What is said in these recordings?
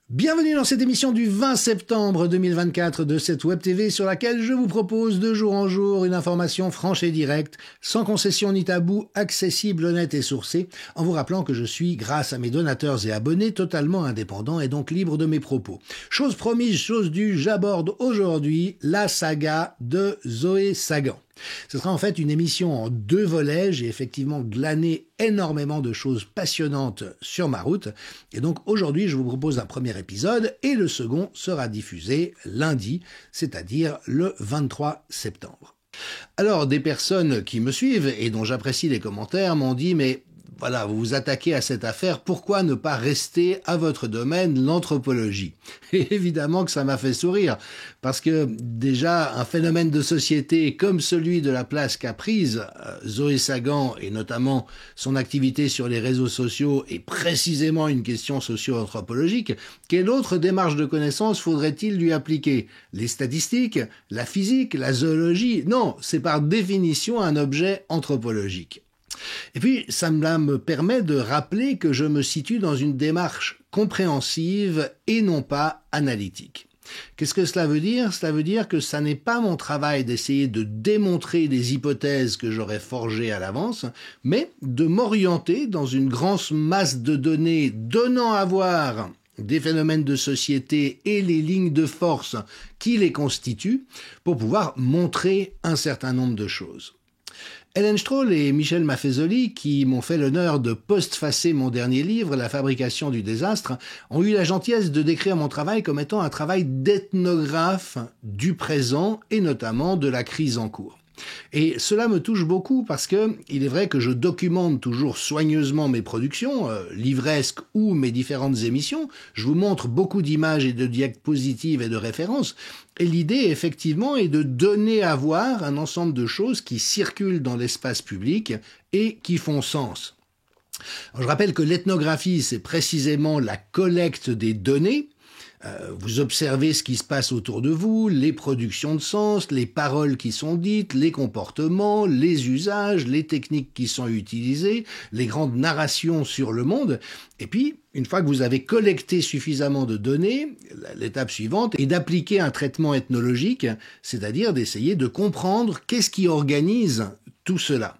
Bienvenue dans cette émission du 20 septembre 2024 de cette Web TV sur laquelle je vous propose de jour en jour une information franche et directe, sans concession ni tabou, accessible, honnête et sourcée, en vous rappelant que je suis, grâce à mes donateurs et abonnés, totalement indépendant et donc libre de mes propos. Chose promise, chose due, j'aborde aujourd'hui la saga de Zoé Sagan. Ce sera en fait une émission en 2 volets. J'ai effectivement glané énormément de choses passionnantes sur ma route. Et donc aujourd'hui, je vous propose un premier épisode et le second sera diffusé lundi, c'est-à-dire le 23 septembre. Alors, des personnes qui me suivent et dont j'apprécie les commentaires m'ont dit « Mais voilà, vous vous attaquez à cette affaire, pourquoi ne pas rester à votre domaine, l'anthropologie ?» Et évidemment que ça m'a fait sourire, parce que déjà, un phénomène de société comme celui de la place qu'a prise Zoé Sagan, et notamment son activité sur les réseaux sociaux, est précisément une question socio-anthropologique. Quelle autre démarche de connaissance faudrait-il lui appliquer? Les statistiques? La physique? La zoologie? Non, c'est par définition un objet anthropologique. Et puis, ça me permet de rappeler que je me situe dans une démarche compréhensive et non pas analytique. Qu'est-ce que cela veut dire? Cela veut dire que ça n'est pas mon travail d'essayer de démontrer des hypothèses que j'aurais forgées à l'avance, mais de m'orienter dans une grande masse de données donnant à voir des phénomènes de société et les lignes de force qui les constituent pour pouvoir montrer un certain nombre de choses. Hélène Stroll et Michel Maffezoli, qui m'ont fait l'honneur de postfacer mon dernier livre, La fabrication du désastre, ont eu la gentillesse de décrire mon travail comme étant un travail d'ethnographe du présent et notamment de la crise en cours. Et cela me touche beaucoup parce que il est vrai que je documente toujours soigneusement mes productions, livresques ou mes différentes émissions. Je vous montre beaucoup d'images et de diapositives et de références. Et l'idée, effectivement, est de donner à voir un ensemble de choses qui circulent dans l'espace public et qui font sens. Alors, je rappelle que l'ethnographie, c'est précisément la collecte des données. Vous observez ce qui se passe autour de vous, les productions de sens, les paroles qui sont dites, les comportements, les usages, les techniques qui sont utilisées, les grandes narrations sur le monde. Et puis, une fois que vous avez collecté suffisamment de données, l'étape suivante est d'appliquer un traitement ethnologique, c'est-à-dire d'essayer de comprendre qu'est-ce qui organise tout cela.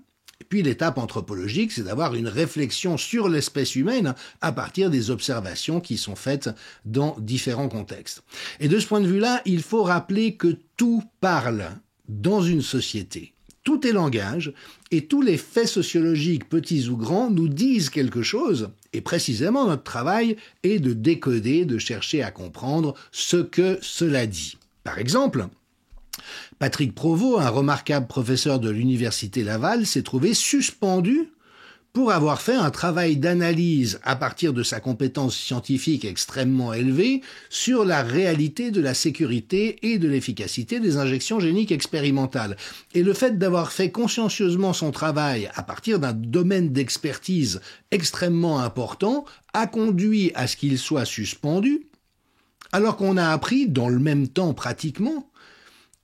Puis l'étape anthropologique, c'est d'avoir une réflexion sur l'espèce humaine à partir des observations qui sont faites dans différents contextes. Et de ce point de vue-là, il faut rappeler que tout parle dans une société. Tout est langage et tous les faits sociologiques, petits ou grands, nous disent quelque chose. Et précisément, notre travail est de décoder, de chercher à comprendre ce que cela dit. Par exemple, Patrick Provost, un remarquable professeur de l'Université Laval, s'est trouvé suspendu pour avoir fait un travail d'analyse à partir de sa compétence scientifique extrêmement élevée sur la réalité de la sécurité et de l'efficacité des injections géniques expérimentales. Et le fait d'avoir fait consciencieusement son travail à partir d'un domaine d'expertise extrêmement important a conduit à ce qu'il soit suspendu, alors qu'on a appris, dans le même temps pratiquement,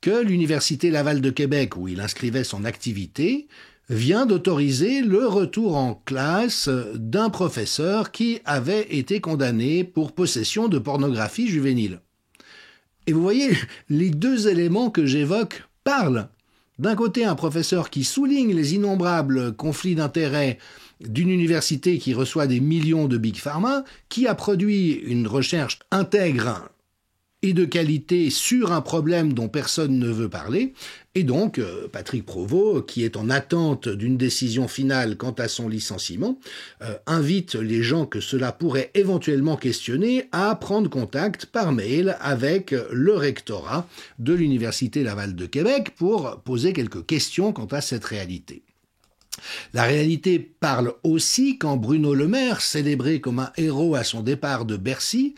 que l'Université Laval de Québec, où il inscrivait son activité, vient d'autoriser le retour en classe d'un professeur qui avait été condamné pour possession de pornographie juvénile. Et vous voyez, les 2 éléments que j'évoque parlent. D'un côté, un professeur qui souligne les innombrables conflits d'intérêts d'une université qui reçoit des millions de Big Pharma, qui a produit une recherche intègre et de qualité sur un problème dont personne ne veut parler, et donc Patrick Provost, qui est en attente d'une décision finale quant à son licenciement, invite les gens que cela pourrait éventuellement questionner à prendre contact par mail avec le rectorat de l'Université Laval de Québec pour poser quelques questions quant à cette réalité. La réalité parle aussi quand Bruno Le Maire, célébré comme un héros à son départ de Bercy,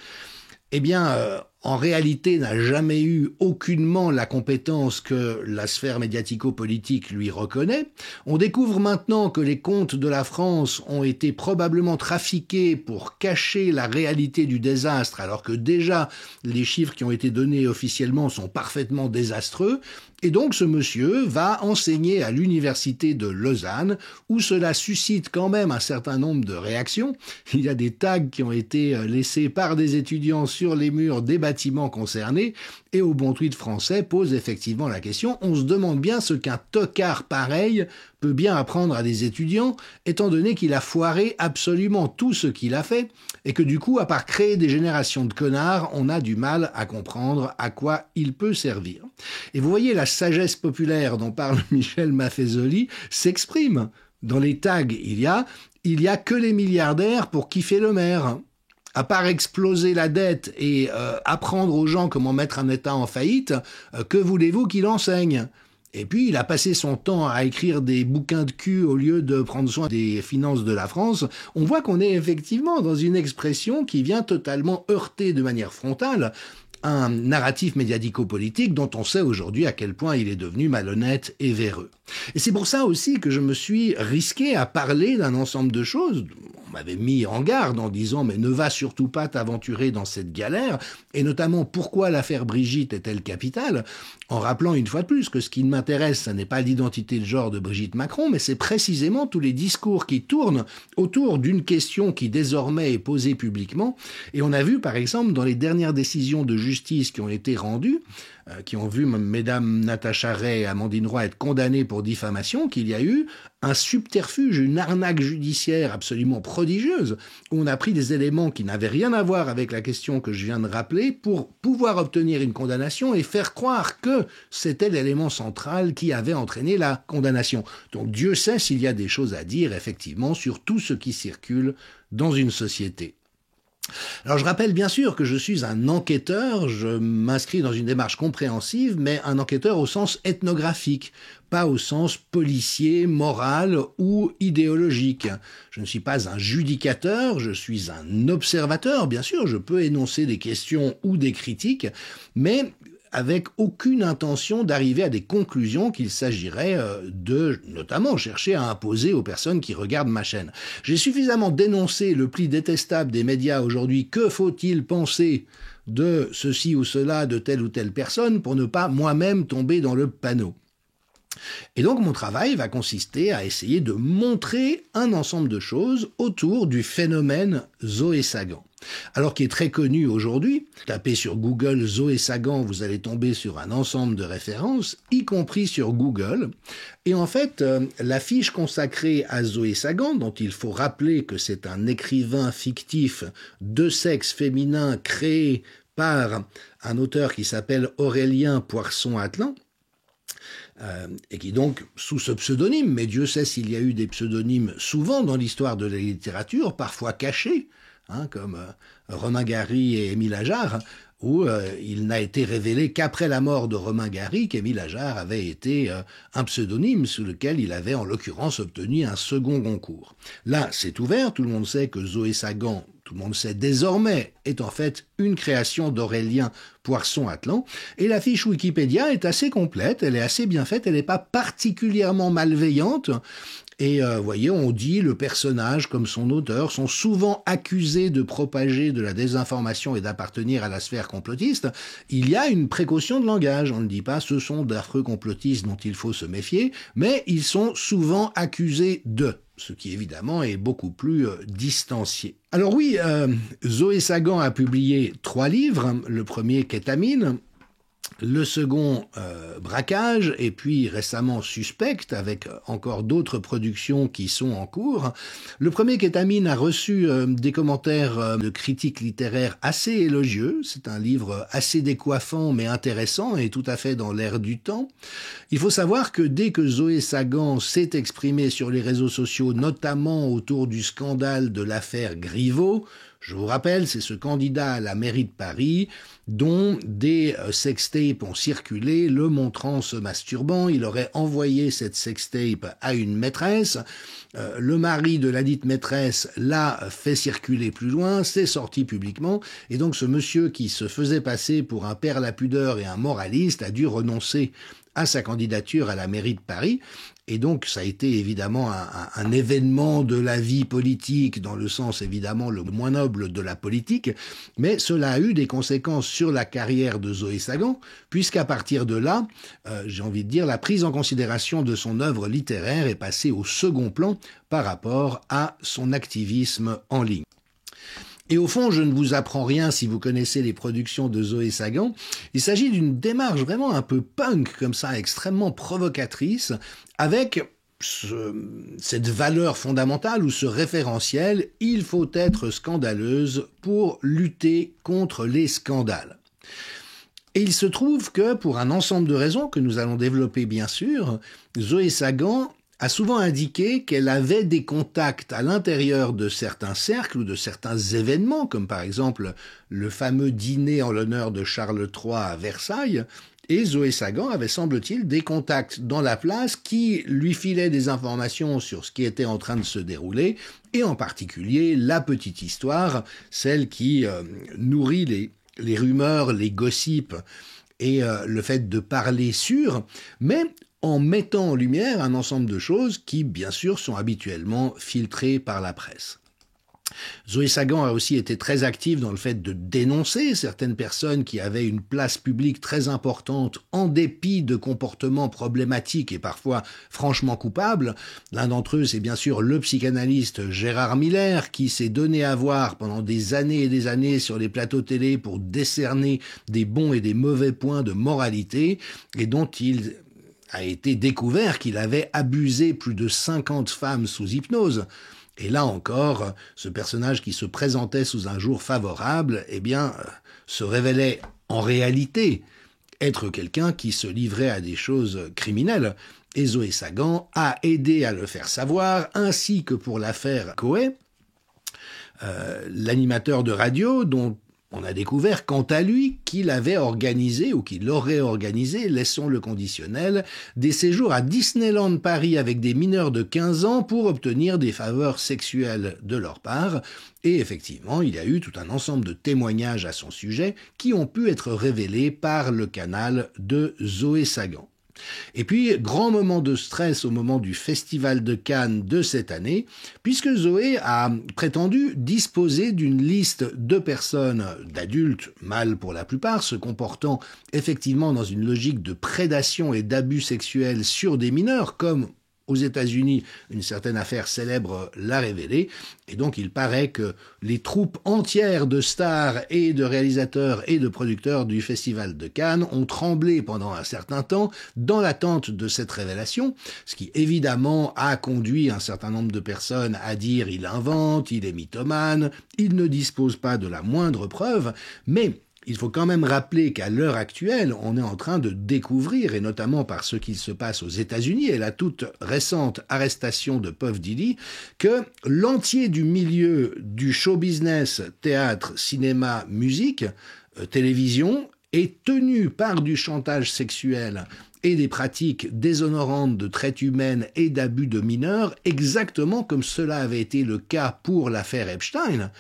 en réalité n'a jamais eu aucunement la compétence que la sphère médiatico-politique lui reconnaît. On découvre maintenant que les comptes de la France ont été probablement trafiqués pour cacher la réalité du désastre, alors que déjà les chiffres qui ont été donnés officiellement sont parfaitement désastreux. Et donc ce monsieur va enseigner à l'université de Lausanne, où cela suscite quand même un certain nombre de réactions. Il y a des tags qui ont été laissés par des étudiants sur les murs des bâtiments concernés, et Au Bon Tweet français pose effectivement la question. On se demande bien ce qu'un tocard pareil peut bien apprendre à des étudiants, étant donné qu'il a foiré absolument tout ce qu'il a fait, et que du coup, à part créer des générations de connards, on a du mal à comprendre à quoi il peut servir. Et vous voyez, la sagesse populaire dont parle Michel Maffezoli s'exprime. Dans les tags, il y a que les milliardaires pour kiffer le maire. À part exploser la dette et apprendre aux gens comment mettre un État en faillite, que voulez-vous qu'il enseigne ? Et puis, il a passé son temps à écrire des bouquins de cul au lieu de prendre soin des finances de la France. On voit qu'on est effectivement dans une expression qui vient totalement heurter de manière frontale un narratif médiatico-politique dont on sait aujourd'hui à quel point il est devenu malhonnête et véreux. Et c'est pour ça aussi que je me suis risqué à parler d'un ensemble de choses. On m'avait mis en garde en disant « mais ne va surtout pas t'aventurer dans cette galère », et notamment pourquoi l'affaire Brigitte est-elle capitale, en rappelant une fois de plus que ce qui m'intéresse, ce n'est pas l'identité de genre de Brigitte Macron, mais c'est précisément tous les discours qui tournent autour d'une question qui désormais est posée publiquement. Et on a vu par exemple dans les dernières décisions de justice qui ont été rendues, qui ont vu mesdames Natacha Ray et Amandine Roy être condamnées pour diffamation, qu'il y a eu un subterfuge, une arnaque judiciaire absolument prodigieuse, où on a pris des éléments qui n'avaient rien à voir avec la question que je viens de rappeler pour pouvoir obtenir une condamnation et faire croire que c'était l'élément central qui avait entraîné la condamnation. Donc Dieu sait s'il y a des choses à dire, effectivement, sur tout ce qui circule dans une société. Alors je rappelle bien sûr que je suis un enquêteur, je m'inscris dans une démarche compréhensive, mais un enquêteur au sens ethnographique, pas au sens policier, moral ou idéologique. Je ne suis pas un judicateur, je suis un observateur, bien sûr, je peux énoncer des questions ou des critiques, mais avec aucune intention d'arriver à des conclusions qu'il s'agirait de, notamment, chercher à imposer aux personnes qui regardent ma chaîne. J'ai suffisamment dénoncé le pli détestable des médias aujourd'hui. Que faut-il penser de ceci ou cela, de telle ou telle personne, pour ne pas moi-même tomber dans le panneau ? Et donc mon travail va consister à essayer de montrer un ensemble de choses autour du phénomène Zoé Sagan. Alors qui est très connu aujourd'hui, tapez sur Google Zoé Sagan, vous allez tomber sur un ensemble de références, y compris sur Google. Et en fait, la fiche consacrée à Zoé Sagan, dont il faut rappeler que c'est un écrivain fictif de sexe féminin créé par un auteur qui s'appelle Aurélien Poirson-Atlan, et qui donc, sous ce pseudonyme, mais Dieu sait s'il y a eu des pseudonymes souvent dans l'histoire de la littérature, parfois cachés, comme Romain Gary et Émile Ajar, où il n'a été révélé qu'après la mort de Romain Gary qu'Émile Ajar avait été un pseudonyme sous lequel il avait en l'occurrence obtenu un second concours. Là, c'est ouvert, tout le monde sait que Zoé Sagan, tout le monde sait désormais, est en fait une création d'Aurélien Poirson-Atlan, et la fiche Wikipédia est assez complète, elle est assez bien faite, elle n'est pas particulièrement malveillante, et voyez, on dit le personnage comme son auteur sont souvent accusés de propager de la désinformation et d'appartenir à la sphère complotiste. Il y a une précaution de langage, on ne dit pas ce sont d'affreux complotistes dont il faut se méfier, mais ils sont souvent accusés de, ce qui évidemment est beaucoup plus distancié. Alors oui, Zoé Sagan a publié 3 livres, le premier Kétamine, le second Braquage, et puis récemment Suspect, avec encore d'autres productions qui sont en cours. Le premier Kétamine a reçu des commentaires de critiques littéraires assez élogieux. C'est un livre assez décoiffant mais intéressant et tout à fait dans l'air du temps. Il faut savoir que dès que Zoé Sagan s'est exprimée sur les réseaux sociaux, notamment autour du scandale de l'affaire Griveaux, je vous rappelle, c'est ce candidat à la mairie de Paris dont des sextapes ont circulé, le montrant se masturbant. Il aurait envoyé cette sextape à une maîtresse. Le mari de ladite maîtresse l'a fait circuler plus loin, c'est sorti publiquement. Et donc ce monsieur qui se faisait passer pour un père la pudeur et un moraliste a dû renoncer à sa candidature à la mairie de Paris. Et donc, ça a été évidemment un événement de la vie politique, dans le sens évidemment le moins noble de la politique, mais cela a eu des conséquences sur la carrière de Zoé Sagan, puisqu'à partir de là, j'ai envie de dire, la prise en considération de son œuvre littéraire est passée au second plan par rapport à son activisme en ligne. Et au fond, je ne vous apprends rien si vous connaissez les productions de Zoé Sagan. Il s'agit d'une démarche vraiment un peu punk, comme ça, extrêmement provocatrice, avec cette valeur fondamentale ou ce référentiel, il faut être scandaleuse pour lutter contre les scandales. Et il se trouve que, pour un ensemble de raisons que nous allons développer bien sûr, Zoé Sagan a souvent indiqué qu'elle avait des contacts à l'intérieur de certains cercles ou de certains événements, comme par exemple le fameux dîner en l'honneur de Charles III à Versailles, et Zoé Sagan avait, semble-t-il, des contacts dans la place qui lui filaient des informations sur ce qui était en train de se dérouler, et en particulier la petite histoire, celle qui nourrit les rumeurs, les gossips, et le fait de parler sur, mais en mettant en lumière un ensemble de choses qui, bien sûr, sont habituellement filtrées par la presse. Zoé Sagan a aussi été très active dans le fait de dénoncer certaines personnes qui avaient une place publique très importante en dépit de comportements problématiques et parfois franchement coupables. L'un d'entre eux, c'est bien sûr le psychanalyste Gérard Miller qui s'est donné à voir pendant des années et des années sur les plateaux télé pour décerner des bons et des mauvais points de moralité et dont il a été découvert qu'il avait abusé plus de 50 femmes sous hypnose. Et là encore, ce personnage qui se présentait sous un jour favorable, se révélait en réalité être quelqu'un qui se livrait à des choses criminelles. Et Zoé Sagan a aidé à le faire savoir, ainsi que pour l'affaire Coé, l'animateur de radio dont on a découvert, quant à lui, qu'il avait organisé, ou qu'il aurait organisé, laissons le conditionnel, des séjours à Disneyland Paris avec des mineurs de 15 ans pour obtenir des faveurs sexuelles de leur part. Et effectivement, il y a eu tout un ensemble de témoignages à son sujet qui ont pu être révélés par le canal de Zoé Sagan. Et puis, grand moment de stress au moment du Festival de Cannes de cette année, puisque Zoé a prétendu disposer d'une liste de personnes, d'adultes, mâles pour la plupart, se comportant effectivement dans une logique de prédation et d'abus sexuels sur des mineurs, comme aux États-Unis, une certaine affaire célèbre l'a révélé, et donc il paraît que les troupes entières de stars et de réalisateurs et de producteurs du Festival de Cannes ont tremblé pendant un certain temps dans l'attente de cette révélation, ce qui évidemment a conduit un certain nombre de personnes à dire il invente, il est mythomane, il ne dispose pas de la moindre preuve, mais il faut quand même rappeler qu'à l'heure actuelle, on est en train de découvrir, et notamment par ce qui se passe aux États-Unis et la toute récente arrestation de Puff Diddy, que l'entier du milieu du show business, théâtre, cinéma, musique, télévision, est tenu par du chantage sexuel et des pratiques déshonorantes de traite humaine et d'abus de mineurs, exactement comme cela avait été le cas pour l'affaire Epstein.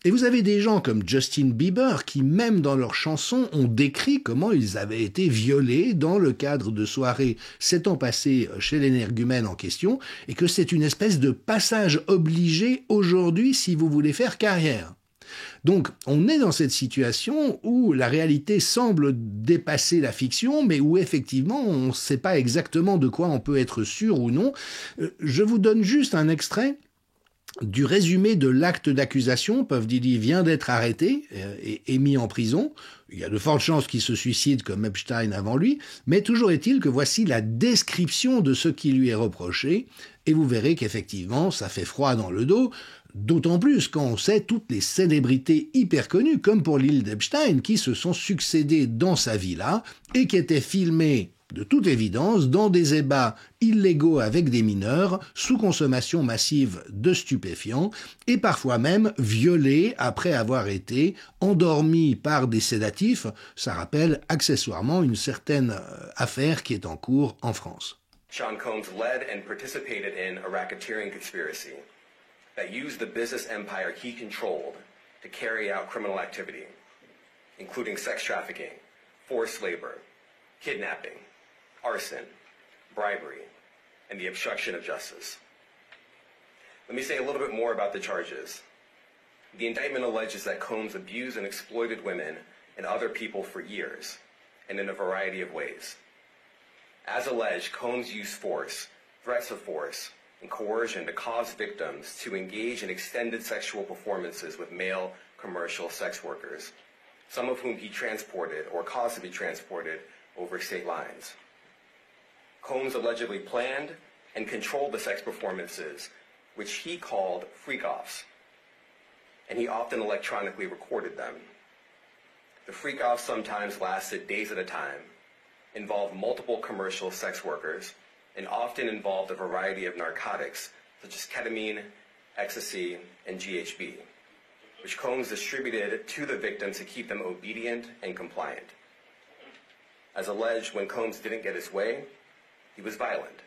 Et vous avez des gens comme Justin Bieber qui, même dans leurs chansons, ont décrit comment ils avaient été violés dans le cadre de soirées s'étant passées chez l'énergumène en question, et que c'est une espèce de passage obligé aujourd'hui si vous voulez faire carrière. Donc, on est dans cette situation où la réalité semble dépasser la fiction, mais où effectivement, on ne sait pas exactement de quoi on peut être sûr ou non. Je vous donne juste un extrait du résumé de l'acte d'accusation. Puff Diddy vient d'être arrêté et mis en prison. Il y a de fortes chances qu'il se suicide comme Epstein avant lui, mais toujours est-il que voici la description de ce qui lui est reproché, et vous verrez qu'effectivement, ça fait froid dans le dos, d'autant plus quand on sait toutes les célébrités hyper connues, comme pour l'île d'Epstein, qui se sont succédées dans sa villa et qui étaient filmées de toute évidence dans des ébats illégaux avec des mineurs, sous consommation massive de stupéfiants, et parfois même violés après avoir été endormis par des sédatifs. Ça rappelle accessoirement une certaine affaire qui est en cours en France. Sean Combs led and participated in a racketeering conspiracy that used the business empire he controlled to carry out criminal activity, including sex trafficking, forced labor, kidnapping, arson, bribery, and the obstruction of justice. Let me say a little bit more about the charges. The indictment alleges that Combs abused and exploited women and other people for years, and in a variety of ways. As alleged, Combs used force, threats of force, and coercion to cause victims to engage in extended sexual performances with male commercial sex workers, some of whom he transported or caused to be transported over state lines. Combs allegedly planned and controlled the sex performances, which he called freak-offs, and he often electronically recorded them. The freak-offs sometimes lasted days at a time, involved multiple commercial sex workers, and often involved a variety of narcotics, such as ketamine, ecstasy, and GHB, which Combs distributed to the victims to keep them obedient and compliant. As alleged, when Combs didn't get his way, he was violent,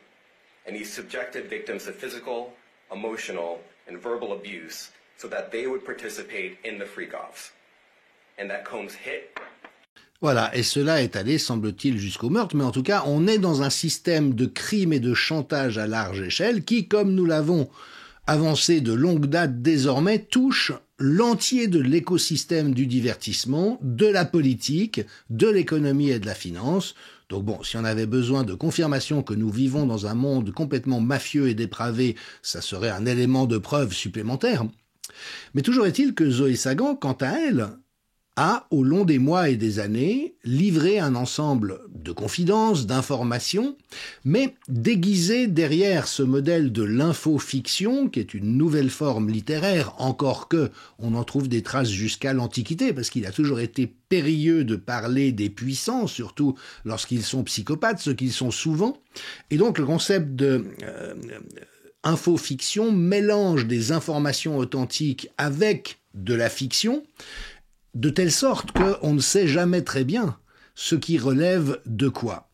and he subjected victims to physical, emotional, and verbal abuse so that they would participate in the freak-offs, and that Combs hit. Voilà, et cela est allé, semble-t-il, jusqu'au meurtre, mais en tout cas, on est dans un système de crime et de chantage à large échelle qui, comme nous l'avons avancé de longue date désormais, touche l'entier de l'écosystème du divertissement, de la politique, de l'économie et de la finance. Donc bon, si on avait besoin de confirmation que nous vivons dans un monde complètement mafieux et dépravé, ça serait un élément de preuve supplémentaire. Mais toujours est-il que Zoé Sagan, quant à elle, a, au long des mois et des années, livré un ensemble de confidences, d'informations, mais déguisé derrière ce modèle de l'infofiction, qui est une nouvelle forme littéraire, encore que on en trouve des traces jusqu'à l'Antiquité, parce qu'il a toujours été périlleux de parler des puissants, surtout lorsqu'ils sont psychopathes, ce qu'ils sont souvent. Et donc le concept de infofiction mélange des informations authentiques avec de la fiction, de telle sorte qu'on ne sait jamais très bien ce qui relève de quoi.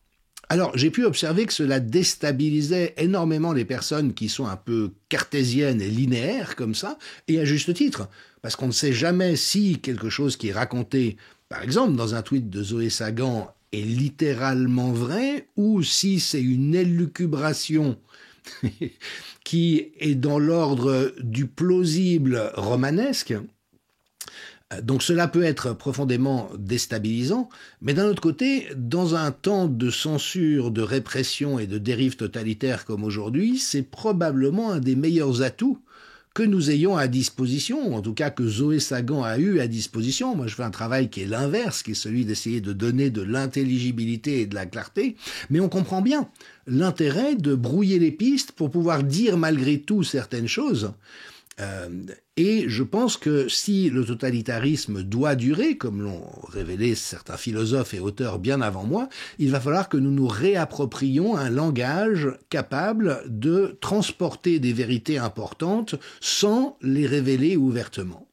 Alors, j'ai pu observer que cela déstabilisait énormément les personnes qui sont un peu cartésiennes et linéaires comme ça, et à juste titre, parce qu'on ne sait jamais si quelque chose qui est raconté, par exemple, dans un tweet de Zoé Sagan est littéralement vrai, ou si c'est une élucubration qui est dans l'ordre du plausible romanesque. Donc cela peut être profondément déstabilisant, mais d'un autre côté, dans un temps de censure, de répression et de dérive totalitaire comme aujourd'hui, c'est probablement un des meilleurs atouts que nous ayons à disposition, ou en tout cas que Zoé Sagan a eu à disposition. Moi, je fais un travail qui est l'inverse, qui est celui d'essayer de donner de l'intelligibilité et de la clarté, mais on comprend bien l'intérêt de brouiller les pistes pour pouvoir dire malgré tout certaines choses. Et je pense que si le totalitarisme doit durer, comme l'ont révélé certains philosophes et auteurs bien avant moi, il va falloir que nous nous réapproprions un langage capable de transporter des vérités importantes sans les révéler ouvertement.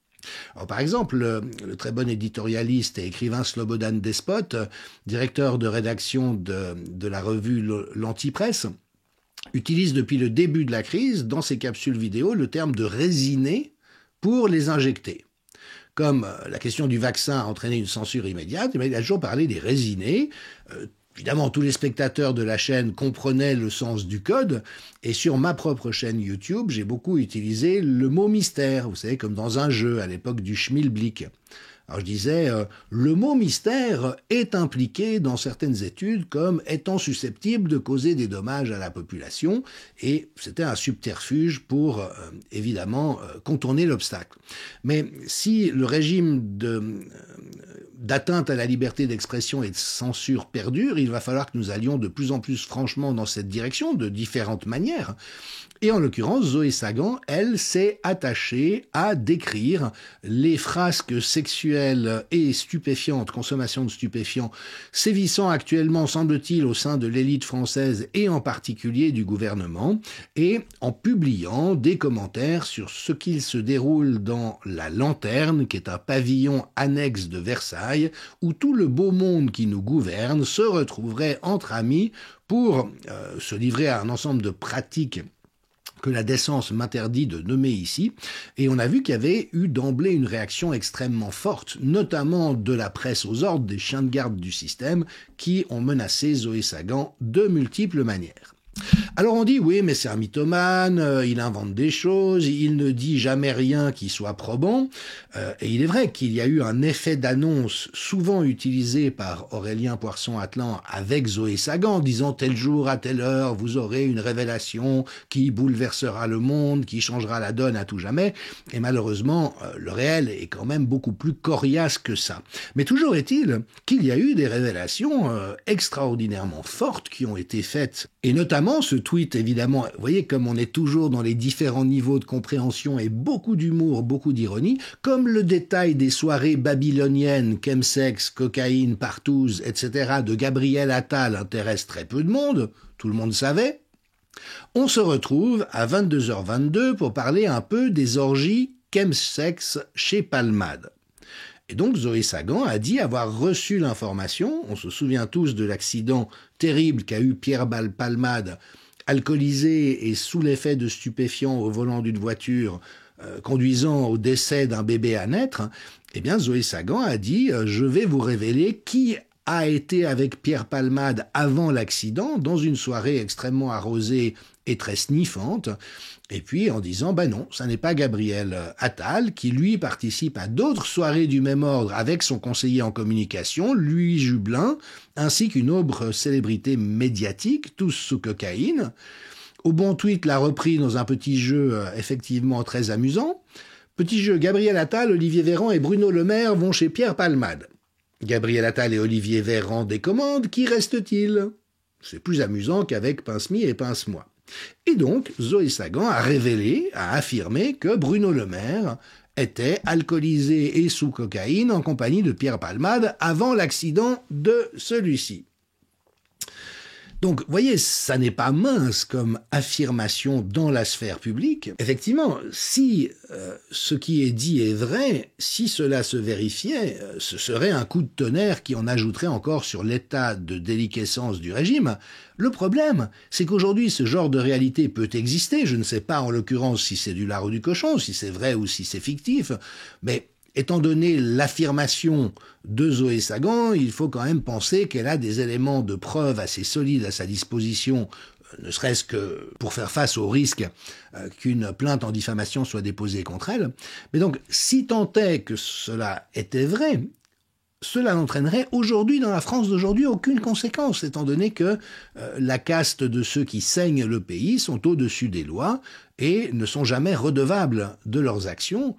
Alors, par exemple, le très bon éditorialiste et écrivain Slobodan Despot, directeur de rédaction de la revue L'Antipresse, utilise depuis le début de la crise, dans ses capsules vidéo, le terme de résiner pour les injecter. Comme la question du vaccin a entraîné une censure immédiate, il a toujours parlé des résinés. Évidemment, tous les spectateurs de la chaîne comprenaient le sens du code, et sur ma propre chaîne YouTube, j'ai beaucoup utilisé le mot mystère, vous savez, comme dans un jeu à l'époque du Schmilblick. Alors je disais, le mot mystère est impliqué dans certaines études comme étant susceptible de causer des dommages à la population, et c'était un subterfuge pour, évidemment, contourner l'obstacle. Mais si le régime d'atteinte à la liberté d'expression et de censure perdure, il va falloir que nous allions de plus en plus franchement dans cette direction, de différentes manières. Et en l'occurrence, Zoé Sagan, elle, s'est attachée à décrire les frasques sexuelles et stupéfiantes, consommation de stupéfiants, sévissant actuellement, semble-t-il, au sein de l'élite française et en particulier du gouvernement, et en publiant des commentaires sur ce qu'il se déroule dans la Lanterne, qui est un pavillon annexe de Versailles, où tout le beau monde qui nous gouverne se retrouverait entre amis pour se livrer à un ensemble de pratiques que la décence m'interdit de nommer ici, et on a vu qu'il y avait eu d'emblée une réaction extrêmement forte, notamment de la presse aux ordres, des chiens de garde du système, qui ont menacé Zoé Sagan de multiples manières. Alors on dit, oui, mais c'est un mythomane, il invente des choses, il ne dit jamais rien qui soit probant, et il est vrai qu'il y a eu un effet d'annonce souvent utilisé par Aurélien Poisson-Atlan avec Zoé Sagan, disant tel jour à telle heure, vous aurez une révélation qui bouleversera le monde, qui changera la donne à tout jamais, et malheureusement, le réel est quand même beaucoup plus coriace que ça. Mais toujours est-il qu'il y a eu des révélations extraordinairement fortes qui ont été faites, et notamment ce tweet, évidemment, vous voyez comme on est toujours dans les différents niveaux de compréhension et beaucoup d'humour, beaucoup d'ironie, comme le détail des soirées babyloniennes, chemsex, cocaïne, partouze, etc. de Gabriel Attal intéresse très peu de monde, tout le monde savait. On se retrouve à 22h22 pour parler un peu des orgies chemsex chez Palmade. Et donc Zoé Sagan a dit avoir reçu l'information, on se souvient tous de l'accident terrible qu'a eu Pierre Palmade, alcoolisé et sous l'effet de stupéfiants au volant d'une voiture, conduisant au décès d'un bébé à naître. Eh bien Zoé Sagan a dit « Je vais vous révéler qui a été avec Pierre Palmade avant l'accident, dans une soirée extrêmement arrosée et très sniffante ». Et puis en disant, non, ça n'est pas Gabriel Attal, qui lui participe à d'autres soirées du même ordre avec son conseiller en communication, Louis Jubelin, ainsi qu'une autre célébrité médiatique, tous sous cocaïne. Au bon tweet l'a repris dans un petit jeu effectivement très amusant. Petit jeu, Gabriel Attal, Olivier Véran et Bruno Le Maire vont chez Pierre Palmade. Gabriel Attal et Olivier Véran décommandent, qui reste-t-il? C'est plus amusant qu'avec Pince-Mi et Pince-Moi. Et donc, Zoé Sagan a révélé, a affirmé que Bruno Le Maire était alcoolisé et sous cocaïne en compagnie de Pierre Palmade avant l'accident de celui-ci. Donc, vous voyez, ça n'est pas mince comme affirmation dans la sphère publique. Effectivement, si ce qui est dit est vrai, si cela se vérifiait, ce serait un coup de tonnerre qui en ajouterait encore sur l'état de déliquescence du régime. Le problème, c'est qu'aujourd'hui, ce genre de réalité peut exister. Je ne sais pas en l'occurrence si c'est du lard ou du cochon, si c'est vrai ou si c'est fictif, mais étant donné l'affirmation de Zoé Sagan, il faut quand même penser qu'elle a des éléments de preuve assez solides à sa disposition, ne serait-ce que pour faire face au risque qu'une plainte en diffamation soit déposée contre elle. Mais donc, si tant est que cela était vrai, cela n'entraînerait aujourd'hui, dans la France d'aujourd'hui, aucune conséquence, étant donné que la caste de ceux qui saignent le pays sont au-dessus des lois et ne sont jamais redevables de leurs actions,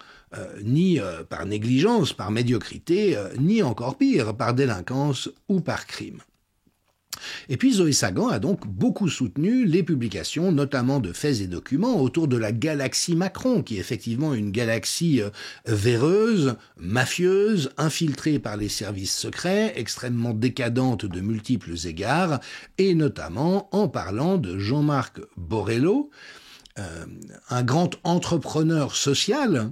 ni par négligence, par médiocrité, ni encore pire, par délinquance ou par crime. Et puis Zoé Sagan a donc beaucoup soutenu les publications, notamment de faits et documents, autour de la galaxie Macron, qui est effectivement une galaxie véreuse, mafieuse, infiltrée par les services secrets, extrêmement décadente de multiples égards, et notamment en parlant de Jean-Marc Borrello, un grand entrepreneur social,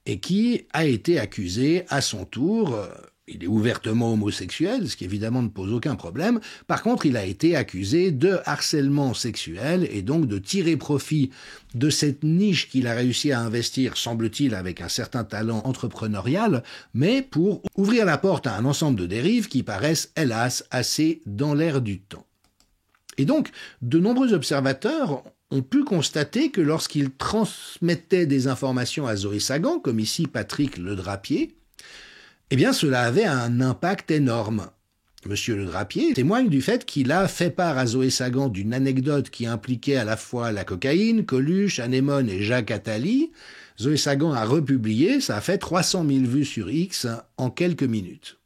et qui a été accusé à son tour. Il est ouvertement homosexuel, ce qui évidemment ne pose aucun problème. Par contre, il a été accusé de harcèlement sexuel et donc de tirer profit de cette niche qu'il a réussi à investir, semble-t-il, avec un certain talent entrepreneurial, mais pour ouvrir la porte à un ensemble de dérives qui paraissent, hélas, assez dans l'air du temps. Et donc, de nombreux observateurs ont pu constater que lorsqu'ils transmettaient des informations à Zoé Sagan, comme ici Patrick Ledrapier, eh bien, cela avait un impact énorme. Monsieur Ledrapier témoigne du fait qu'il a fait part à Zoé Sagan d'une anecdote qui impliquait à la fois la cocaïne, Coluche, Anémone et Jacques Attali. Zoé Sagan a republié, ça a fait 300 000 vues sur X en quelques minutes.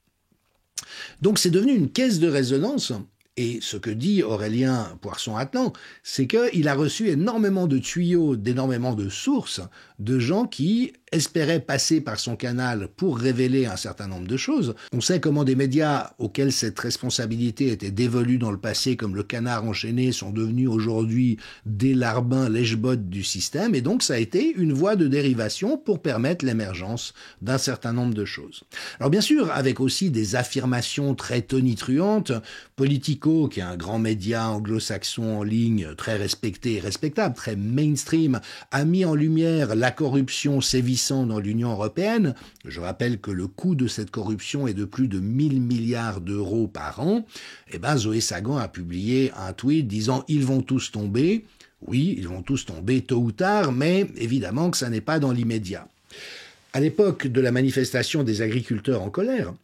Donc c'est devenu une caisse de résonance. Et ce que dit Aurélien Poisson-Atlan, c'est qu'il a reçu énormément de tuyaux, d'énormément de sources, de gens qui espérait passer par son canal pour révéler un certain nombre de choses. On sait comment des médias auxquels cette responsabilité était dévolue dans le passé, comme le Canard enchaîné, sont devenus aujourd'hui des larbins lèche-bottes du système, et donc ça a été une voie de dérivation pour permettre l'émergence d'un certain nombre de choses. Alors bien sûr, avec aussi des affirmations très tonitruantes, Politico, qui est un grand média anglo-saxon en ligne, très respecté et respectable, très mainstream, a mis en lumière la corruption sévissant dans l'Union européenne. Je rappelle que le coût de cette corruption est de plus de 1000 milliards d'euros par an. Et ben, Zoé Sagan a publié un tweet disant « Ils vont tous tomber ». Oui, ils vont tous tomber tôt ou tard, mais évidemment que ça n'est pas dans l'immédiat. À l'époque de la manifestation des agriculteurs en colère,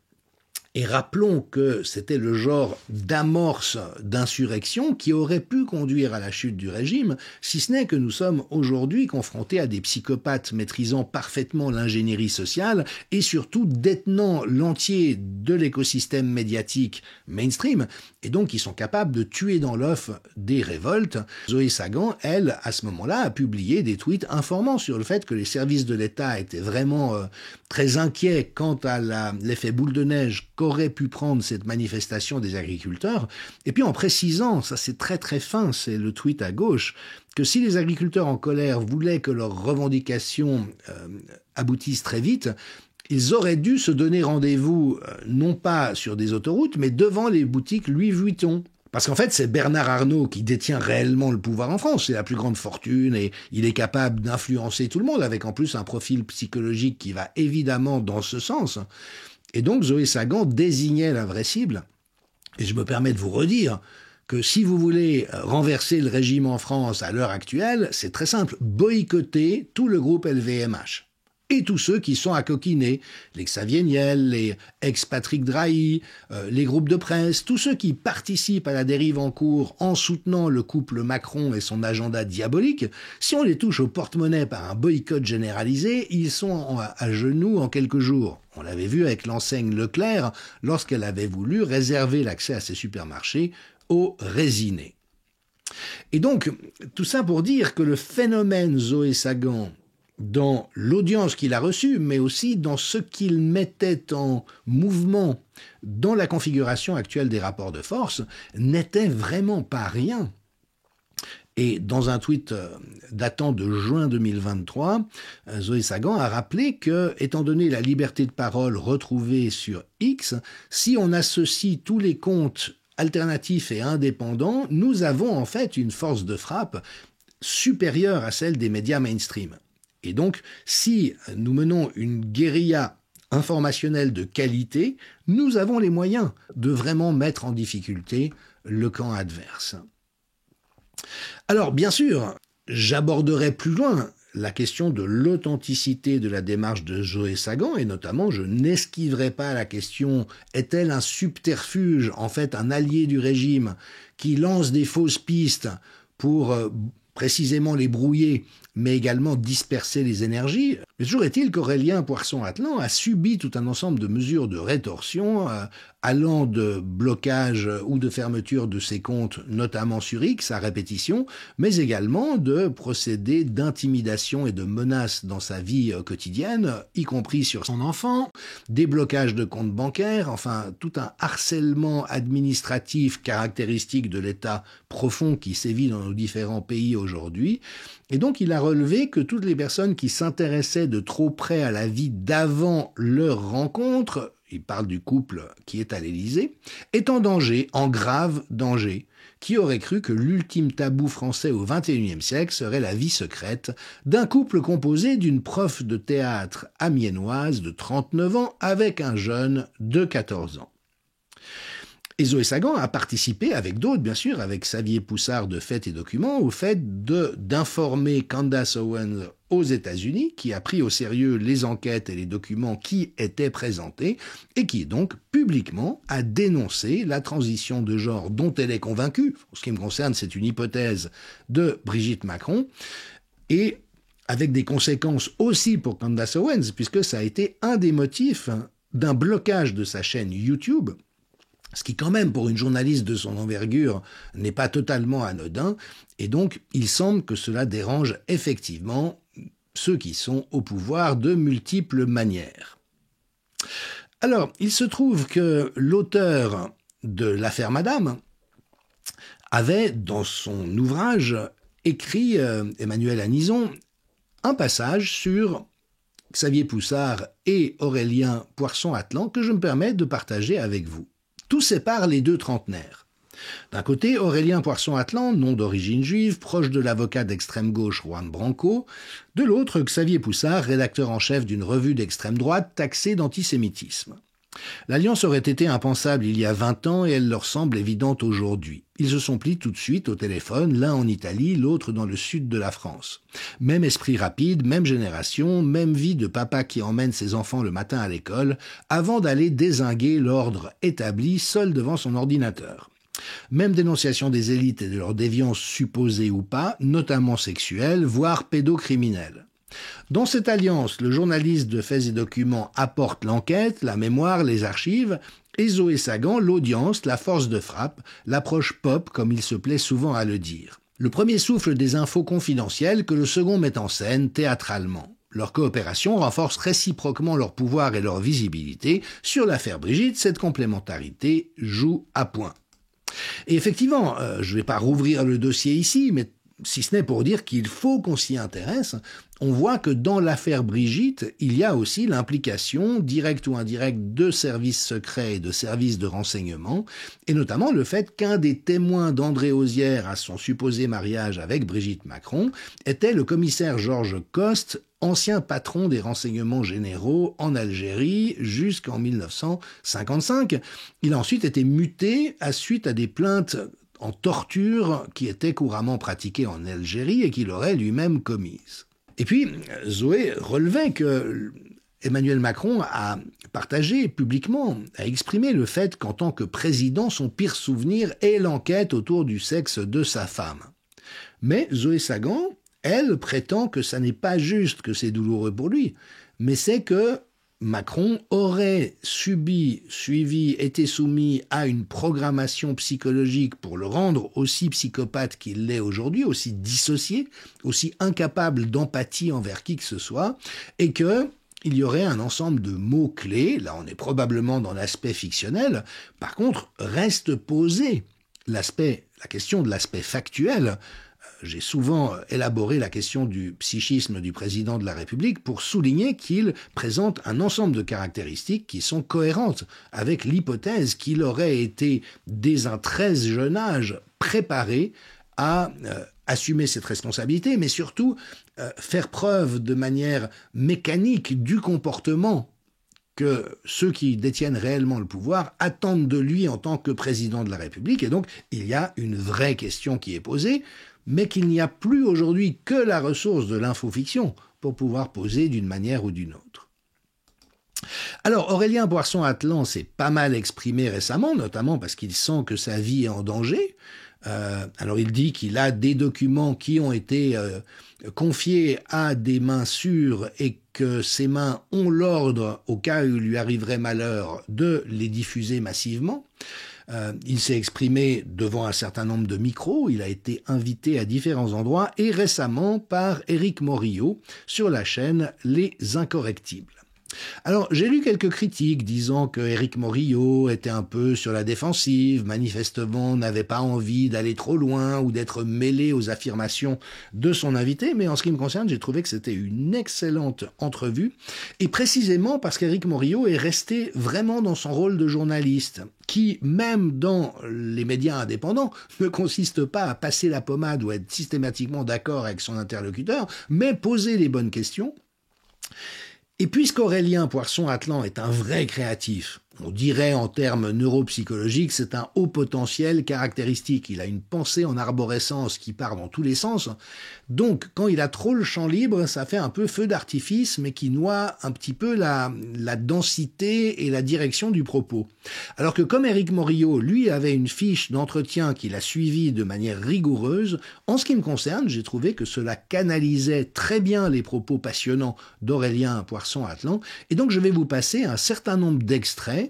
et rappelons que c'était le genre d'amorce d'insurrection qui aurait pu conduire à la chute du régime, si ce n'est que nous sommes aujourd'hui confrontés à des psychopathes maîtrisant parfaitement l'ingénierie sociale et surtout détenant l'entier de l'écosystème médiatique mainstream, et donc qui sont capables de tuer dans l'œuf des révoltes. Zoé Sagan, elle, à ce moment-là, a publié des tweets informant sur le fait que les services de l'État étaient vraiment très inquiets quant à l'effet boule de neige qu'aurait pu prendre cette manifestation des agriculteurs, et puis en précisant, ça c'est très très fin, c'est le tweet à gauche, que si les agriculteurs en colère voulaient que leurs revendications aboutissent très vite, ils auraient dû se donner rendez-vous non pas sur des autoroutes, mais devant les boutiques Louis Vuitton. Parce qu'en fait, c'est Bernard Arnault qui détient réellement le pouvoir en France. C'est la plus grande fortune et il est capable d'influencer tout le monde, avec en plus un profil psychologique qui va évidemment dans ce sens. Et donc, Zoé Sagan désignait la vraie cible. Et je me permets de vous redire que si vous voulez renverser le régime en France à l'heure actuelle, c'est très simple. Boycottez tout le groupe LVMH. Et tous ceux qui sont à coquiner, les Xavier Niel, les ex-Patrick Drahi, les groupes de presse, tous ceux qui participent à la dérive en cours en soutenant le couple Macron et son agenda diabolique, si on les touche au porte-monnaie par un boycott généralisé, ils sont à genoux en quelques jours. On l'avait vu avec l'enseigne Leclerc lorsqu'elle avait voulu réserver l'accès à ses supermarchés aux résinés. Et donc, tout ça pour dire que le phénomène Zoé Sagan, dans l'audience qu'il a reçue, mais aussi dans ce qu'il mettait en mouvement dans la configuration actuelle des rapports de force, n'était vraiment pas rien. Et dans un tweet datant de juin 2023, Zoé Sagan a rappelé que, étant donné la liberté de parole retrouvée sur X, si on associe tous les comptes alternatifs et indépendants, nous avons en fait une force de frappe supérieure à celle des médias mainstream. Et donc, si nous menons une guérilla informationnelle de qualité, nous avons les moyens de vraiment mettre en difficulté le camp adverse. Alors, bien sûr, j'aborderai plus loin la question de l'authenticité de la démarche de Zoé Sagan, et notamment, je n'esquiverai pas la question, est-elle un subterfuge, en fait un allié du régime, qui lance des fausses pistes pour précisément les brouiller, mais également disperser les énergies. Mais toujours est-il qu'Aurélien Poisson-Atlan a subi tout un ensemble de mesures de rétorsion, allant de blocage ou de fermeture de ses comptes, notamment sur X, à répétition, mais également de procédés d'intimidation et de menaces dans sa vie quotidienne, y compris sur son enfant, des blocages de comptes bancaires, enfin tout un harcèlement administratif caractéristique de l'État profond qui sévit dans nos différents pays aujourd'hui. Et donc il a relevé que toutes les personnes qui s'intéressaient de trop près à la vie d'avant leur rencontre, il parle du couple qui est à l'Élysée, est en danger, en grave danger. Qui aurait cru que l'ultime tabou français au XXIe siècle serait la vie secrète d'un couple composé d'une prof de théâtre amiénoise de 39 ans avec un jeune de 14 ans. Et Zoé Sagan a participé, avec d'autres bien sûr, avec Xavier Poussard de Fait et Documents, au fait d'informer Candace Owens aux États-Unis, qui a pris au sérieux les enquêtes et les documents qui étaient présentés, et qui donc publiquement a dénoncé la transition de genre dont elle est convaincue, en ce qui me concerne c'est une hypothèse de Brigitte Macron, et avec des conséquences aussi pour Candace Owens, puisque ça a été un des motifs d'un blocage de sa chaîne YouTube, ce qui quand même pour une journaliste de son envergure n'est pas totalement anodin, et donc il semble que cela dérange effectivement ceux qui sont au pouvoir de multiples manières. Alors, il se trouve que l'auteur de l'affaire Madame avait, dans son ouvrage, écrit, Emmanuel Anison, un passage sur Xavier Poussard et Aurélien Poirson-Atlan que je me permets de partager avec vous. Tout sépare les deux trentenaires. D'un côté, Aurélien Poirson-Atlan, nom d'origine juive, proche de l'avocat d'extrême gauche Juan Branco. De l'autre, Xavier Poussard, rédacteur en chef d'une revue d'extrême droite taxée d'antisémitisme. L'alliance aurait été impensable il y a 20 ans et elle leur semble évidente aujourd'hui. Ils se sont pris tout de suite au téléphone, l'un en Italie, l'autre dans le sud de la France. Même esprit rapide, même génération, même vie de papa qui emmène ses enfants le matin à l'école, avant d'aller dézinguer l'ordre établi seul devant son ordinateur. Même dénonciation des élites et de leur déviance supposée ou pas, notamment sexuelle, voire pédocriminelle. Dans cette alliance, le journaliste de Faits et Documents apporte l'enquête, la mémoire, les archives, et Zoé Sagan, l'audience, la force de frappe, l'approche pop, comme il se plaît souvent à le dire. Le premier souffle des infos confidentielles que le second met en scène théâtralement. Leur coopération renforce réciproquement leur pouvoir et leur visibilité. Sur l'affaire Brigitte, cette complémentarité joue à point. Et effectivement, je ne vais pas rouvrir le dossier ici, mais si ce n'est pour dire qu'il faut qu'on s'y intéresse, on voit que dans l'affaire Brigitte, il y a aussi l'implication, directe ou indirecte, de services secrets et de services de renseignement, et notamment le fait qu'un des témoins d'André Ozière à son supposé mariage avec Brigitte Macron était le commissaire Georges Coste, ancien patron des renseignements généraux en Algérie jusqu'en 1955. Il a ensuite été muté suite à des plaintes en torture qui étaient couramment pratiquées en Algérie et qu'il aurait lui-même commises. Et puis, Zoé relevait que Emmanuel Macron a partagé publiquement, a exprimé le fait qu'en tant que président, son pire souvenir est l'enquête autour du sexe de sa femme. Mais Zoé Sagan, elle, prétend que ça n'est pas juste que c'est douloureux pour lui, mais c'est que Macron aurait été soumis à une programmation psychologique pour le rendre aussi psychopathe qu'il l'est aujourd'hui, aussi dissocié, aussi incapable d'empathie envers qui que ce soit, et que il y aurait un ensemble de mots-clés, là on est probablement dans l'aspect fictionnel, par contre reste posée la question de l'aspect factuel. J'ai souvent élaboré la question du psychisme du président de la République pour souligner qu'il présente un ensemble de caractéristiques qui sont cohérentes avec l'hypothèse qu'il aurait été, dès un très jeune âge, préparé à assumer cette responsabilité, mais surtout faire preuve de manière mécanique du comportement que ceux qui détiennent réellement le pouvoir attendent de lui en tant que président de la République. Et donc, il y a une vraie question qui est posée, mais qu'il n'y a plus aujourd'hui que la ressource de l'infofiction pour pouvoir poser d'une manière ou d'une autre. Alors, Aurélien Poirson-Atlan s'est pas mal exprimé récemment, notamment parce qu'il sent que sa vie est en danger. Alors, il dit qu'il a des documents qui ont été confiés à des mains sûres et que ces mains ont l'ordre, au cas où il lui arriverait malheur, de les diffuser massivement. Il s'est exprimé devant un certain nombre de micros, il a été invité à différents endroits et récemment par Éric Morillo sur la chaîne Les Incorrectibles. Alors, j'ai lu quelques critiques disant que Éric Morillo était un peu sur la défensive, manifestement n'avait pas envie d'aller trop loin ou d'être mêlé aux affirmations de son invité, mais en ce qui me concerne, j'ai trouvé que c'était une excellente entrevue, et précisément parce qu'Éric Morillo est resté vraiment dans son rôle de journaliste, qui, même dans les médias indépendants, ne consiste pas à passer la pommade ou à être systématiquement d'accord avec son interlocuteur, mais poser les bonnes questions. Et puisqu'Aurélien Poirson-Atlan est un vrai créatif, on dirait en termes neuropsychologiques, c'est un haut potentiel caractéristique. Il a une pensée en arborescence qui part dans tous les sens. Donc, quand il a trop le champ libre, ça fait un peu feu d'artifice, mais qui noie un petit peu la densité et la direction du propos. Alors que comme Éric Morillo, lui, avait une fiche d'entretien qu'il a suivie de manière rigoureuse, en ce qui me concerne, j'ai trouvé que cela canalisait très bien les propos passionnants d'Aurélien Poirson-Atlan. Et donc, je vais vous passer un certain nombre d'extraits,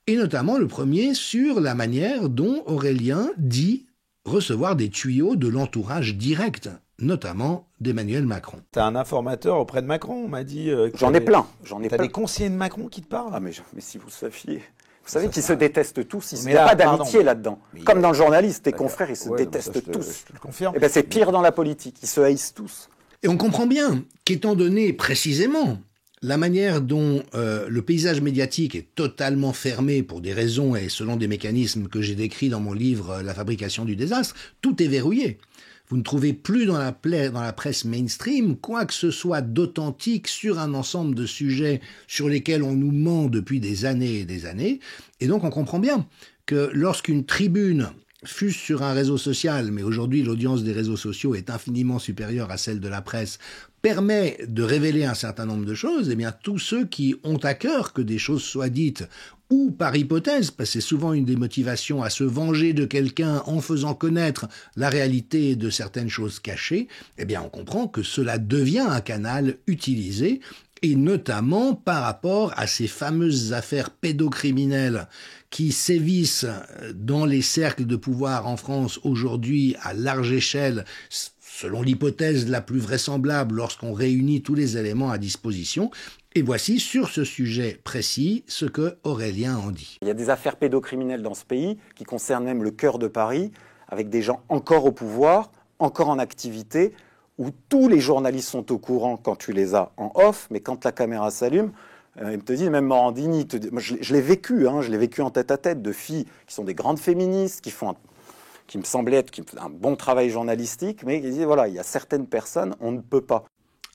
et notamment le premier sur la manière dont Aurélien dit recevoir des tuyaux de l'entourage direct notamment d'Emmanuel Macron. T'as un informateur auprès de Macron, on m'a dit. J'en ai plein. T'as des conseillers de Macron qui te parlent. Ah mais si vous saviez. Vous savez qu'ils se détestent tous, il n'y là, a pas d'amitié là-dedans. Comme dans le journaliste, tes confrères, ils se Ouais, détestent tous. Je te le confirme. Eh ben c'est pire dans la politique, ils se haïssent tous. Et on comprend bien qu'étant donné précisément la manière dont le paysage médiatique est totalement fermé pour des raisons et selon des mécanismes que j'ai décrits dans mon livre La fabrication du désastre, tout est verrouillé. Vous ne trouvez plus dans la presse mainstream quoi que ce soit d'authentique sur un ensemble de sujets sur lesquels on nous ment depuis des années et des années. Et donc on comprend bien que lorsqu'une tribune fût sur un réseau social, mais aujourd'hui l'audience des réseaux sociaux est infiniment supérieure à celle de la presse, permet de révéler un certain nombre de choses, eh bien tous ceux qui ont à cœur que des choses soient dites, ou par hypothèse, parce que c'est souvent une des motivations à se venger de quelqu'un en faisant connaître la réalité de certaines choses cachées, eh bien on comprend que cela devient un canal utilisé, et notamment par rapport à ces fameuses affaires pédocriminelles qui sévissent dans les cercles de pouvoir en France aujourd'hui à large échelle, selon l'hypothèse la plus vraisemblable lorsqu'on réunit tous les éléments à disposition. Et voici sur ce sujet précis ce que Aurélien en dit. Il y a des affaires pédocriminelles dans ce pays qui concernent même le cœur de Paris, avec des gens encore au pouvoir, encore en activité, où tous les journalistes sont au courant quand tu les as en off, mais quand la caméra s'allume, il me te dit, même Morandini, moi, je l'ai vécu, je l'ai vécu en tête-à-tête de filles qui sont des grandes féministes, qui me semblaient être un bon travail journalistique, mais qui disent, voilà, il y a certaines personnes, on ne peut pas.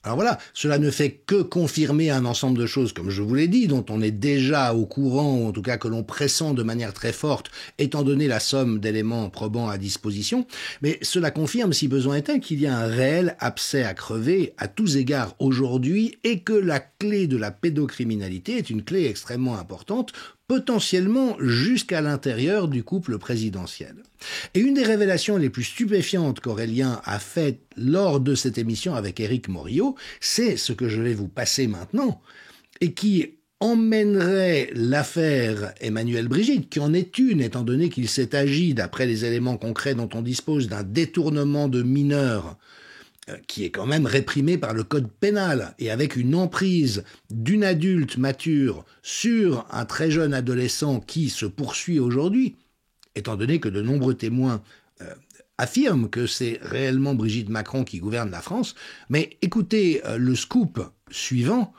Alors voilà, cela ne fait que confirmer un ensemble de choses, comme je vous l'ai dit, dont on est déjà au courant, ou en tout cas que l'on pressent de manière très forte, étant donné la somme d'éléments probants à disposition. Mais cela confirme, si besoin était, qu'il y a un réel abcès à crever à tous égards aujourd'hui, et que la clé de la pédocriminalité est une clé extrêmement importante, potentiellement jusqu'à l'intérieur du couple présidentiel. Et une des révélations les plus stupéfiantes qu'Aurélien a faites lors de cette émission avec Éric Morillo, c'est ce que je vais vous passer maintenant, et qui emmènerait l'affaire Emmanuel Brigitte, qui en est une, étant donné qu'il s'est agi, d'après les éléments concrets dont on dispose, d'un détournement de mineurs, qui est quand même réprimé par le code pénal, et avec une emprise d'une adulte mature sur un très jeune adolescent qui se poursuit aujourd'hui, étant donné que de nombreux témoins affirment que c'est réellement Brigitte Macron qui gouverne la France. Mais écoutez le scoop suivant,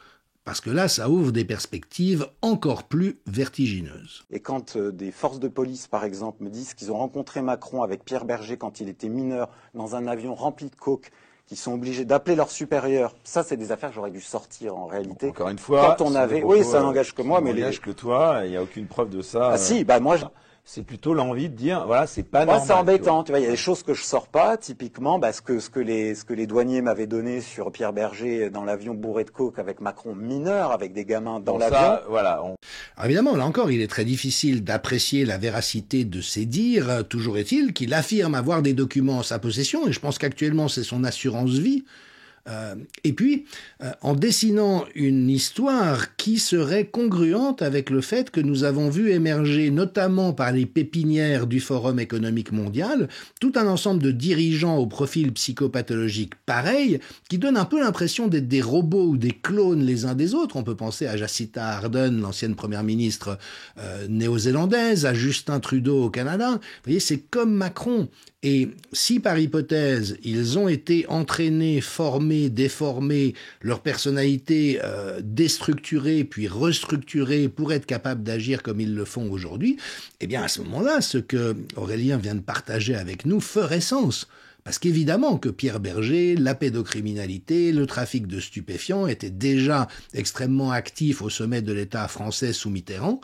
parce que là, ça ouvre des perspectives encore plus vertigineuses. Et quand des forces de police, par exemple, me disent qu'ils ont rencontré Macron avec Pierre Berger quand il était mineur dans un avion rempli de coke, qui sont obligés d'appeler leurs supérieurs. Ça, c'est des affaires que j'aurais dû sortir en réalité. Encore une fois, quand on avait, oui, ça n'engage que moi, mais n'engage que toi. Il n'y a aucune preuve de ça. Ah si, moi. C'est plutôt l'envie de dire, voilà, c'est pas moi, normal. C'est embêtant, tu vois. Il y a des choses que je sors pas, typiquement, ce que les douaniers m'avaient donné sur Pierre Berger dans l'avion bourré de coke avec Macron mineur, avec des gamins dans l'avion. Ça, voilà. Alors évidemment, là encore, il est très difficile d'apprécier la véracité de ces dires. Toujours est-il qu'il affirme avoir des documents en sa possession, et je pense qu'actuellement, c'est son assurance vie. Et puis, en dessinant une histoire qui serait congruente avec le fait que nous avons vu émerger, notamment par les pépinières du Forum économique mondial, tout un ensemble de dirigeants au profil psychopathologique pareil, qui donnent un peu l'impression d'être des robots ou des clones les uns des autres. On peut penser à Jacinda Ardern, l'ancienne première ministre néo-zélandaise, à Justin Trudeau au Canada. Vous voyez, c'est comme Macron. Et si par hypothèse, ils ont été entraînés, formés, déformés, leur personnalité déstructurée puis restructurée pour être capables d'agir comme ils le font aujourd'hui, eh bien à ce moment-là, ce que Aurélien vient de partager avec nous ferait sens. Parce qu'évidemment que Pierre Berger, la pédocriminalité, le trafic de stupéfiants étaient déjà extrêmement actifs au sommet de l'État français sous Mitterrand.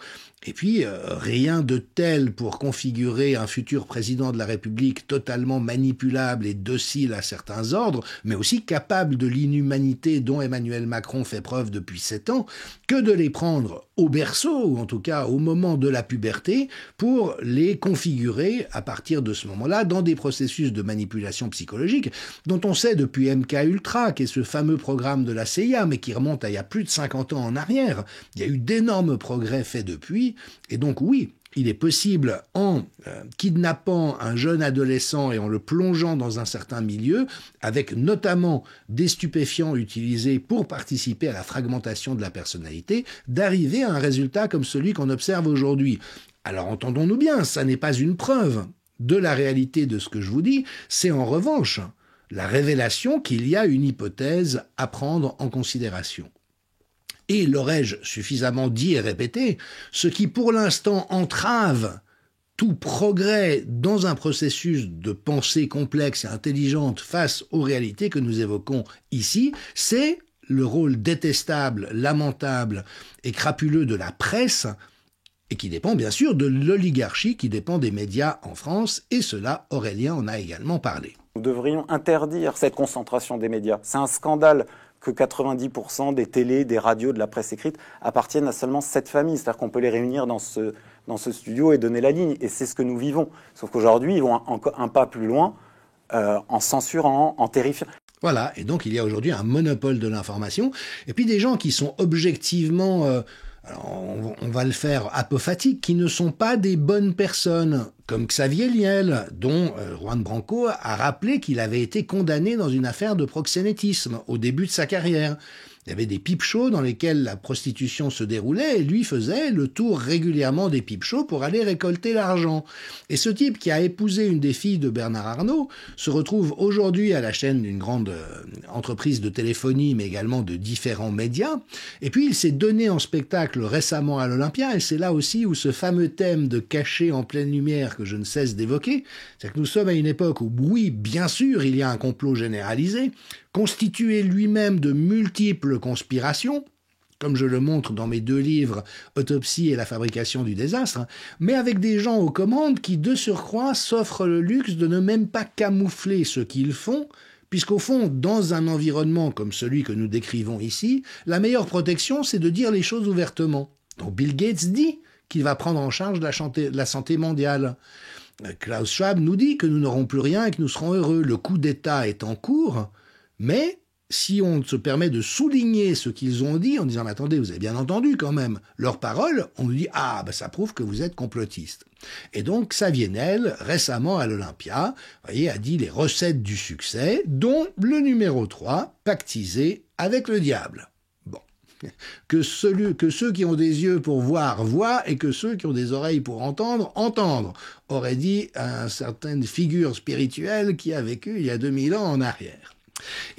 Et puis, rien de tel pour configurer un futur président de la République totalement manipulable et docile à certains ordres, mais aussi capable de l'inhumanité dont Emmanuel Macron fait preuve depuis 7 ans, que de les prendre au berceau, ou en tout cas au moment de la puberté, pour les configurer à partir de ce moment-là dans des processus de manipulation psychologique dont on sait depuis MKUltra, qui est ce fameux programme de la CIA, mais qui remonte à il y a plus de 50 ans en arrière. Il y a eu d'énormes progrès faits depuis. Et donc oui, il est possible, en kidnappant un jeune adolescent et en le plongeant dans un certain milieu, avec notamment des stupéfiants utilisés pour participer à la fragmentation de la personnalité, d'arriver à un résultat comme celui qu'on observe aujourd'hui. Alors entendons-nous bien, ça n'est pas une preuve de la réalité de ce que je vous dis, c'est en revanche la révélation qu'il y a une hypothèse à prendre en considération. Et l'aurais-je suffisamment dit et répété, ce qui pour l'instant entrave tout progrès dans un processus de pensée complexe et intelligente face aux réalités que nous évoquons ici, c'est le rôle détestable, lamentable et crapuleux de la presse, et qui dépend bien sûr de l'oligarchie qui dépend des médias en France, et cela, Aurélien en a également parlé. Nous devrions interdire cette concentration des médias. C'est un scandale que 90% des télés, des radios, de la presse écrite appartiennent à seulement 7 familles. C'est-à-dire qu'on peut les réunir dans ce studio et donner la ligne. Et c'est ce que nous vivons. Sauf qu'aujourd'hui, ils vont encore un pas plus loin en censurant, en terrifiant. Voilà, et donc il y a aujourd'hui un monopole de l'information. Et puis des gens qui sont objectivement... alors on va le faire apophatiques, qui ne sont pas des bonnes personnes, comme Xavier Niel, dont Juan Branco a rappelé qu'il avait été condamné dans une affaire de proxénétisme au début de sa carrière. Il y avait des pipe shows dans lesquels la prostitution se déroulait et lui faisait le tour régulièrement des pipe shows pour aller récolter l'argent. Et ce type qui a épousé une des filles de Bernard Arnault se retrouve aujourd'hui à la chaîne d'une grande entreprise de téléphonie mais également de différents médias. Et puis il s'est donné en spectacle récemment à l'Olympia et c'est là aussi où ce fameux thème de caché en pleine lumière que je ne cesse d'évoquer, c'est que nous sommes à une époque où oui, bien sûr, il y a un complot généralisé, constitué lui-même de multiples conspirations, comme je le montre dans mes 2 livres, Autopsie et la fabrication du désastre, mais avec des gens aux commandes qui, de surcroît, s'offrent le luxe de ne même pas camoufler ce qu'ils font, puisqu'au fond, dans un environnement comme celui que nous décrivons ici, la meilleure protection, c'est de dire les choses ouvertement. Donc Bill Gates dit qu'il va prendre en charge la santé mondiale. Klaus Schwab nous dit que nous n'aurons plus rien et que nous serons heureux. Le coup d'État est en cours, mais si on se permet de souligner ce qu'ils ont dit en disant « Mais attendez, vous avez bien entendu quand même leurs paroles », on nous dit « Ah, ça prouve que vous êtes complotiste ». Et donc Xavier Niel, récemment à l'Olympia, voyez, a dit les recettes du succès, dont le numéro 3, pactisé avec le diable. Bon. Que ceux qui ont des yeux pour voir, voient, et que ceux qui ont des oreilles pour entendre, entendent, aurait dit une certaine figure spirituelle qui a vécu il y a 2000 ans en arrière.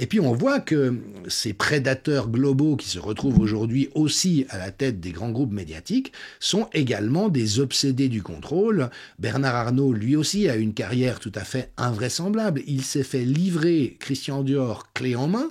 Et puis on voit que ces prédateurs globaux qui se retrouvent aujourd'hui aussi à la tête des grands groupes médiatiques sont également des obsédés du contrôle. Bernard Arnault, lui aussi, a une carrière tout à fait invraisemblable. Il s'est fait livrer Christian Dior clé en main,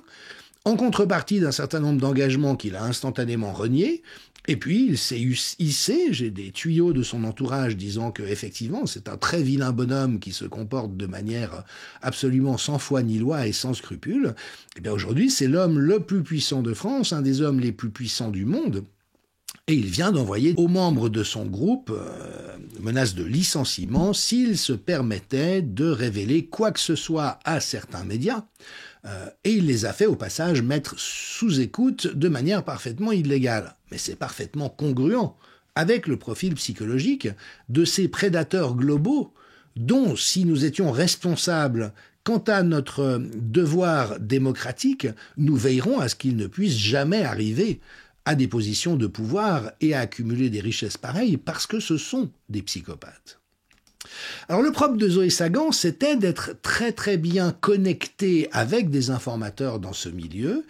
en contrepartie d'un certain nombre d'engagements qu'il a instantanément reniés. Et puis, il s'est hissé, j'ai des tuyaux de son entourage disant que effectivement, c'est un très vilain bonhomme qui se comporte de manière absolument sans foi ni loi et sans scrupules. Et bien aujourd'hui, c'est l'homme le plus puissant de France, un des hommes les plus puissants du monde. Et il vient d'envoyer aux membres de son groupe menace de licenciement s'ils se permettaient de révéler quoi que ce soit à certains médias. Et il les a fait au passage mettre sous écoute de manière parfaitement illégale. Mais c'est parfaitement congruent avec le profil psychologique de ces prédateurs globaux dont, si nous étions responsables quant à notre devoir démocratique, nous veillerons à ce qu'ils ne puissent jamais arriver à des positions de pouvoir et à accumuler des richesses pareilles parce que ce sont des psychopathes. Alors le propre de Zoé Sagan, c'était d'être très très bien connecté avec des informateurs dans ce milieu.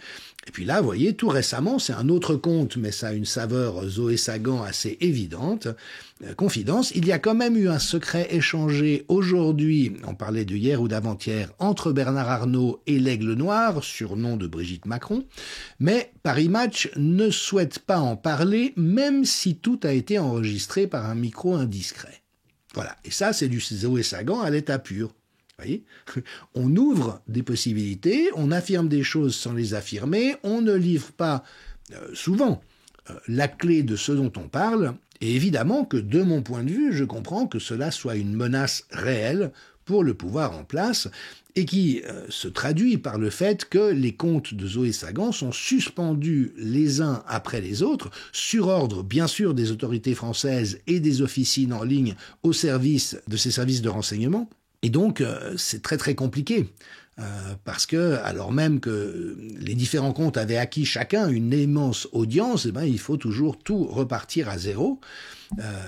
Et puis là, vous voyez, tout récemment, c'est un autre conte, mais ça a une saveur Zoé Sagan assez évidente. Confidence, il y a quand même eu un secret échangé aujourd'hui, on parlait de hier ou d'avant-hier, entre Bernard Arnault et l'Aigle Noir, surnom de Brigitte Macron, mais Paris Match ne souhaite pas en parler, même si tout a été enregistré par un micro indiscret. Voilà, et ça, c'est du Zoé Sagan à l'état pur. Vous voyez, on ouvre des possibilités, on affirme des choses sans les affirmer, on ne livre pas souvent la clé de ce dont on parle, et évidemment que de mon point de vue, je comprends que cela soit une menace réelle pour le pouvoir en place et qui se traduit par le fait que les comptes de Zoé Sagan sont suspendus les uns après les autres, sur ordre bien sûr des autorités françaises et des officines en ligne au service de ces services de renseignement. Et donc c'est très très compliqué. Parce que, alors même que les différents comptes avaient acquis chacun une immense audience, il faut toujours tout repartir à zéro.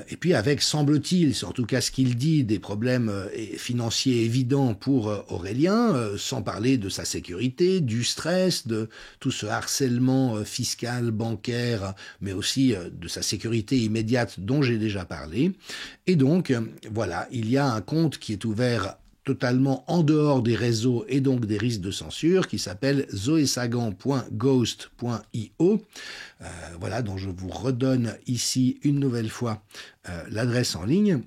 Et puis avec, semble-t-il, c'est en tout cas ce qu'il dit, des problèmes financiers évidents pour Aurélien, sans parler de sa sécurité, du stress, de tout ce harcèlement fiscal, bancaire, mais aussi de sa sécurité immédiate dont j'ai déjà parlé. Et donc, voilà, il y a un compte qui est ouvert totalement en dehors des réseaux et donc des risques de censure, qui s'appelle zoesagan.ghost.io, voilà, dont je vous redonne ici une nouvelle fois l'adresse en ligne,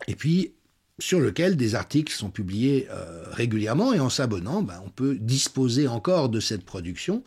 et puis sur lequel des articles sont publiés régulièrement, et en s'abonnant, on peut disposer encore de cette production,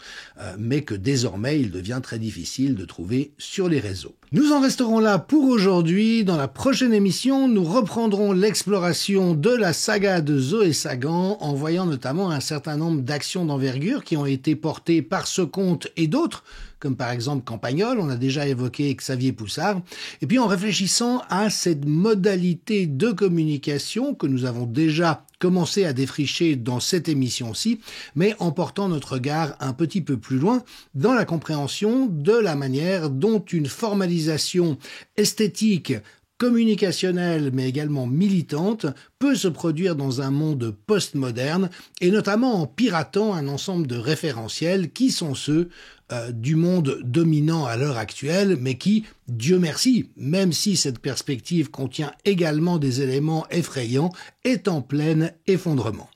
mais que désormais il devient très difficile de trouver sur les réseaux. Nous en resterons là pour aujourd'hui. Dans la prochaine émission, nous reprendrons l'exploration de la saga de Zoé Sagan, en voyant notamment un certain nombre d'actions d'envergure qui ont été portées par ce compte et d'autres, comme par exemple Campagnol, on a déjà évoqué Xavier Poussard, et puis en réfléchissant à cette modalité de communication que nous avons déjà commencé à défricher dans cette émission-ci, mais en portant notre regard un petit peu plus loin dans la compréhension de la manière dont une formalisation esthétique, communicationnelle, mais également militante, peut se produire dans un monde postmoderne, et notamment en piratant un ensemble de référentiels qui sont ceux du monde dominant à l'heure actuelle, mais qui, Dieu merci, même si cette perspective contient également des éléments effrayants, est en plein effondrement.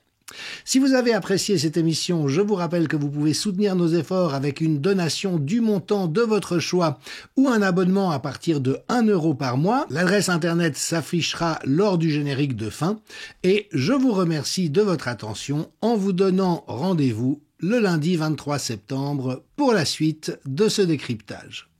Si vous avez apprécié cette émission, je vous rappelle que vous pouvez soutenir nos efforts avec une donation du montant de votre choix ou un abonnement à partir de 1 € par mois. L'adresse internet s'affichera lors du générique de fin et je vous remercie de votre attention en vous donnant rendez-vous le lundi 23 septembre pour la suite de ce décryptage.